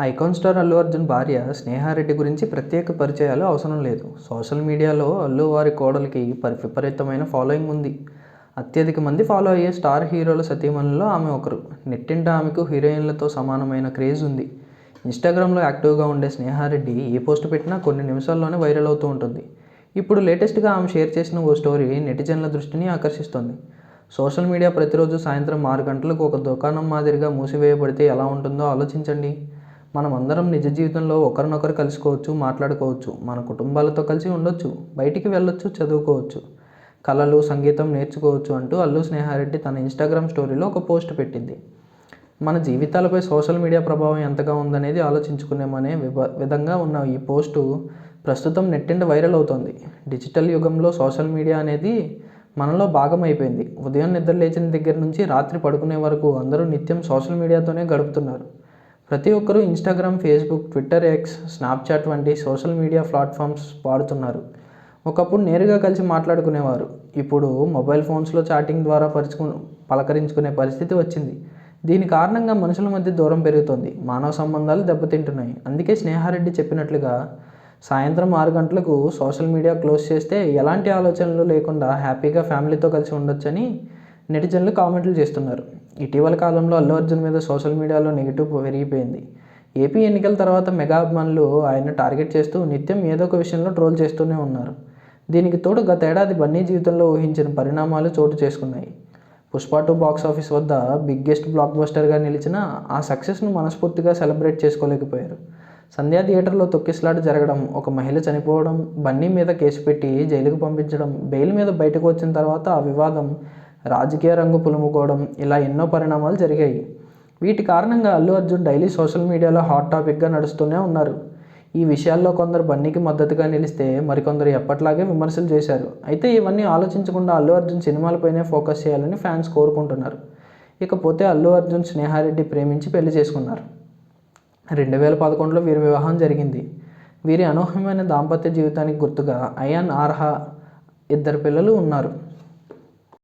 Icon star Allu Arjun భార్య స్నేహారెడ్డి గురించి ప్రత్యేక పరిచయాలు అవసరం లేదు. సోషల్ మీడియాలో అల్లు వారి కోడలికి విపరీతమైన ఫాలోయింగ్ ఉంది. అత్యధిక మంది ఫాలో అయ్యే స్టార్ హీరోల సతీమణుల్లో ఆమె ఒకరు. నెట్టింట ఆమెకు హీరోయిన్లతో సమానమైన క్రేజ్ ఉంది. ఇన్స్టాగ్రామ్లో యాక్టివ్గా ఉండే స్నేహారెడ్డి ఏ పోస్ట్ పెట్టినా కొన్ని నిమిషాల్లోనే వైరల్ అవుతూ ఉంటుంది. ఇప్పుడు లేటెస్ట్గా ఆమె షేర్ చేసిన ఓ స్టోరీ నెటిజన్ల దృష్టిని ఆకర్షిస్తోంది. సోషల్ మీడియా ప్రతిరోజు సాయంత్రం 6 గంటలకు ఒక దుకాణం మాదిరిగా మూసివేయబడితే ఎలా ఉంటుందో ఆలోచించండి. మనం అందరం నిజ జీవితంలో ఒకరినొకరు కలుసుకోవచ్చు, మాట్లాడుకోవచ్చు, మన కుటుంబాలతో కలిసి ఉండొచ్చు, బయటికి వెళ్ళొచ్చు, చదువుకోవచ్చు, కళలు, సంగీతం నేర్చుకోవచ్చు అంటూ అల్లు స్నేహారెడ్డి తన ఇన్స్టాగ్రామ్ స్టోరీలో ఒక పోస్ట్ పెట్టింది. మన జీవితాలపై సోషల్ మీడియా ప్రభావం ఎంతగా ఉందనేది ఆలోచించుకునేమనే విధంగా ఉన్న ఈ పోస్టు ప్రస్తుతం నెట్టింట వైరల్ అవుతోంది. డిజిటల్ యుగంలో సోషల్ మీడియా అనేది మనలో భాగం అయిపోయింది. ఉదయం నిద్ర లేచిన దగ్గర నుంచి రాత్రి పడుకునే వరకు అందరూ నిత్యం సోషల్ మీడియాతోనే గడుపుతున్నారు. ప్రతి ఒక్కరూ Instagram, Facebook, Twitter, X, Snapchat వంటి సోషల్ మీడియా ప్లాట్ఫామ్స్ వాడుతున్నారు. ఒకప్పుడు నేరుగా కలిసి మాట్లాడుకునేవారు. ఇప్పుడు మొబైల్ ఫోన్స్లో చాటింగ్ ద్వారా పలకరించుకునే పరిస్థితి వచ్చింది. దీని కారణంగా మనుషుల మధ్య దూరం పెరుగుతోంది. మానవ సంబంధాలు దెబ్బతింటున్నాయి. అందుకే స్నేహారెడ్డి చెప్పినట్లుగా సాయంత్రం 6 గంటలకు సోషల్ మీడియా క్లోజ్ చేస్తే ఎలాంటి ఆలోచనలు లేకుండా హ్యాపీగా ఫ్యామిలీతో కలిసి ఉండొచ్చని నెటిజన్లు కామెంట్లు చేస్తున్నారు. ఇటీవల కాలంలో అల్లు అర్జున్ మీద సోషల్ మీడియాలో నెగిటివ్ పెరిగిపోయింది. ఏపీ ఎన్నికల తర్వాత మెగా అభిమానులు ఆయన్ను టార్గెట్ చేస్తూ నిత్యం ఏదో ఒక విషయంలో ట్రోల్ చేస్తూనే ఉన్నారు. దీనికి తోడు గతేడాది బన్నీ జీవితంలో ఊహించిన పరిణామాలు చోటు చేసుకున్నాయి. పుష్ప 2 బాక్సాఫీస్ వద్ద బిగ్గెస్ట్ బ్లాక్ బస్టర్గా నిలిచిన ఆ సక్సెస్ను మనస్ఫూర్తిగా సెలబ్రేట్ చేసుకోలేకపోయారు. సంధ్యా థియేటర్లో తొక్కిసలాట జరగడం, ఒక మహిళ చనిపోవడం, బన్నీ మీద కేసు పెట్టి జైలుకు పంపించడం, బెయిల్ మీద బయటకు వచ్చిన తర్వాత ఆ వివాదం రాజకీయ రంగు పులుముకోవడం, ఇలా ఎన్నో పరిణామాలు జరిగాయి. వీటి కారణంగా అల్లు అర్జున్ డైలీ సోషల్ మీడియాలో హాట్ టాపిక్గా నడుస్తూనే ఉన్నారు. ఈ విషయాల్లో కొందరు బన్నీకి మద్దతుగా నిలిస్తే మరికొందరు ఎప్పట్లాగే విమర్శలు చేశారు. అయితే ఇవన్నీ ఆలోచించకుండా అల్లు అర్జున్ సినిమాలపైనే ఫోకస్ చేయాలని ఫ్యాన్స్ కోరుకుంటున్నారు. ఇకపోతే అల్లు అర్జున్ స్నేహారెడ్డి ప్రేమించి పెళ్లి చేసుకున్నారు. 2011లో వీరి వివాహం జరిగింది. వీరి అనూహ్యమైన దాంపత్య జీవితానికి గుర్తుగా అయాన్, ఆర్హా 2 పిల్లలు ఉన్నారు.